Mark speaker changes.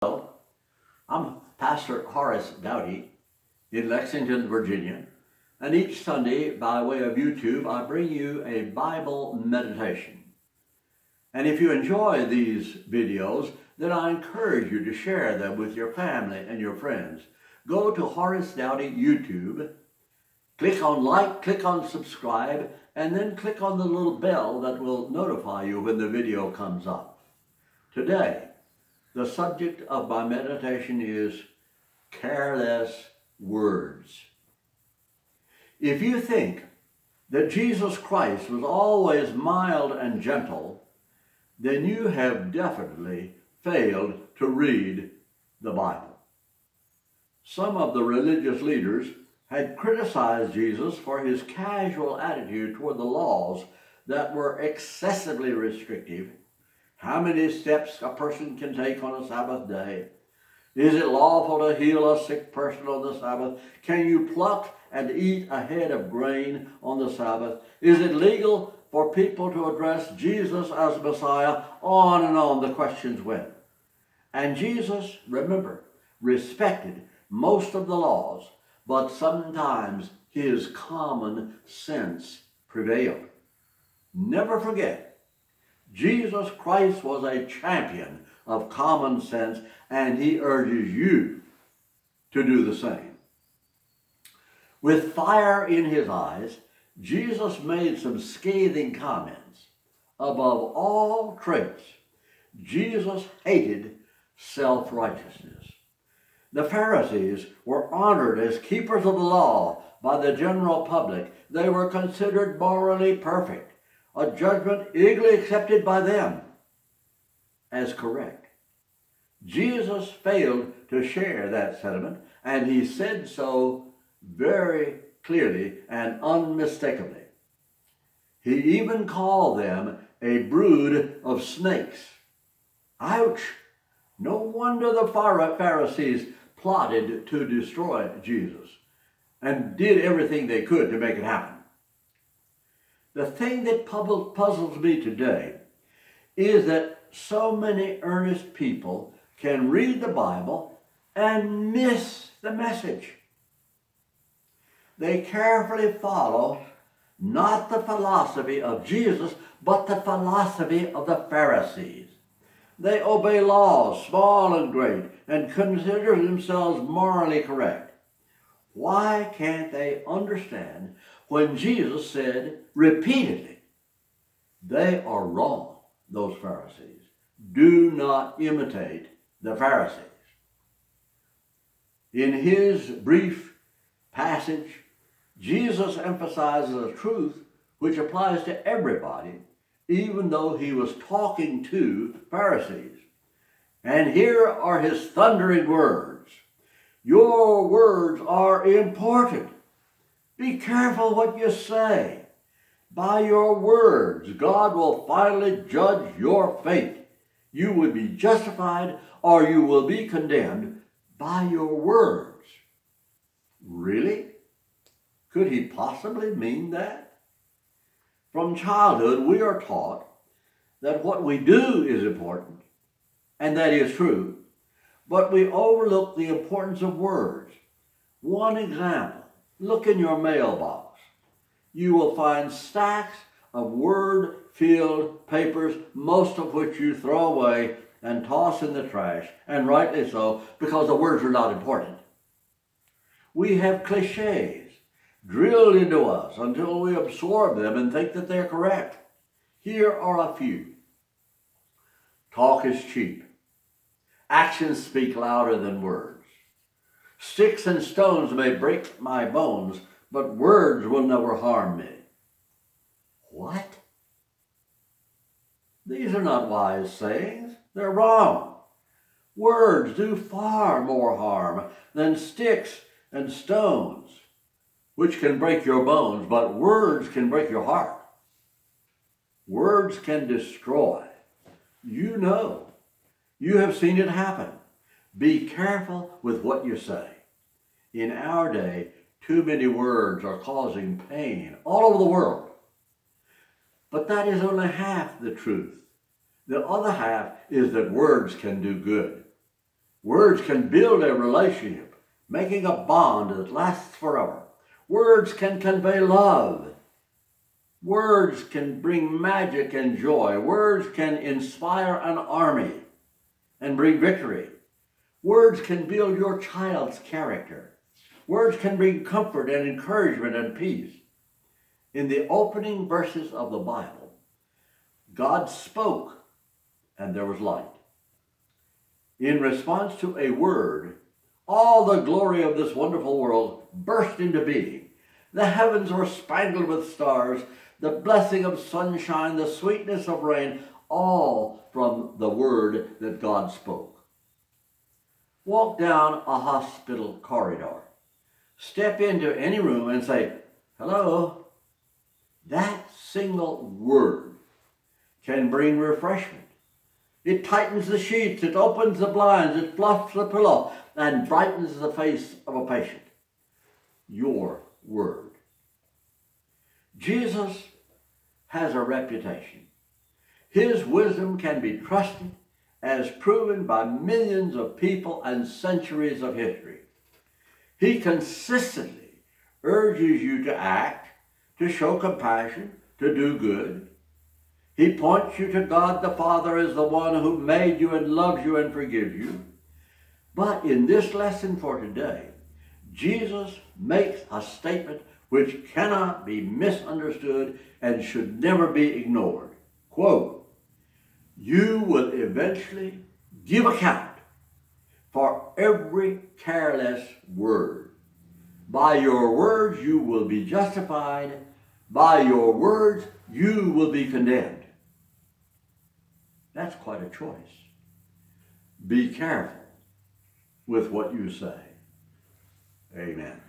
Speaker 1: Hello, I'm Pastor Horace Douty in Lexington, Virginia, and each Sunday by way of YouTube I bring you a Bible meditation. And if you enjoy these videos, then I encourage you to share them with your family and your friends. Go to Horace Douty YouTube, click on like, click on subscribe, and then click on the little bell that will notify you when the video comes up. Today, the subject of my meditation is careless words. If you think that Jesus Christ was always mild and gentle, then you have definitely failed to read the Bible. Some of the religious leaders had criticized Jesus for his casual attitude toward the laws that were excessively restrictive. How many steps a person can take on a Sabbath day? Is it lawful to heal a sick person on the Sabbath? Can you pluck and eat a head of grain on the Sabbath? Is it legal for people to address Jesus as Messiah? On and on the questions went. And Jesus, remember, respected most of the laws, but sometimes his common sense prevailed. Never forget, Jesus Christ was a champion of common sense, and he urges you to do the same. With fire in his eyes, Jesus made some scathing comments. Above all traits, Jesus hated self-righteousness. The Pharisees were honored as keepers of the law by the general public. They were considered morally perfect, a judgment eagerly accepted by them as correct. Jesus failed to share that sentiment, and he said so very clearly and unmistakably. He even called them a brood of snakes. Ouch! No wonder the Pharisees plotted to destroy Jesus and did everything they could to make it happen. The thing that puzzles me today is that so many earnest people can read the Bible and miss the message. They carefully follow not the philosophy of Jesus, but the philosophy of the Pharisees. They obey laws, small and great, and consider themselves morally correct. Why can't they understand when Jesus said repeatedly, they are wrong, those Pharisees. Do not imitate the Pharisees. In his brief passage, Jesus emphasizes a truth which applies to everybody, even though he was talking to Pharisees. And here are his thundering words. Your words are important. Be careful what you say. By your words, God will finally judge your fate. You will be justified or you will be condemned by your words. Really? Could he possibly mean that? From childhood, we are taught that what we do is important, and that is true, but we overlook the importance of words. One example, look in your mailbox. You will find stacks of word-filled papers, most of which you throw away and toss in the trash, and rightly so, because the words are not important. We have cliches drilled into us until we absorb them and think that they're correct. Here are a few. Talk is cheap. Actions speak louder than words. Sticks and stones may break my bones, but words will never harm me. What? These are not wise sayings. They're wrong. Words do far more harm than sticks and stones, which can break your bones, but words can break your heart. Words can destroy. You know. You have seen it happen. Be careful with what you say. In our day, too many words are causing pain all over the world. But that is only half the truth. The other half is that words can do good. Words can build a relationship, making a bond that lasts forever. Words can convey love. Words can bring magic and joy. Words can inspire an army and bring victory. Words can build your child's character. Words can bring comfort and encouragement and peace. In the opening verses of the Bible, God spoke and there was light. In response to a word, all the glory of this wonderful world burst into being. The heavens were spangled with stars, the blessing of sunshine, the sweetness of rain, all from the word that God spoke. Walk down a hospital corridor. Step into any room and say, hello. That single word can bring refreshment. It tightens the sheets, it opens the blinds, it fluffs the pillow, and brightens the face of a patient. Your word. Jesus has a reputation. His wisdom can be trusted, as proven by millions of people and centuries of history. He consistently urges you to act, to show compassion, to do good. He points you to God the Father as the one who made you and loves you and forgives you. But in this lesson for today, Jesus makes a statement which cannot be misunderstood and should never be ignored. Quote, you will eventually give account for every careless word. By your words you will be justified. By your words you will be condemned. That's quite a choice. Be careful with what you say. Amen.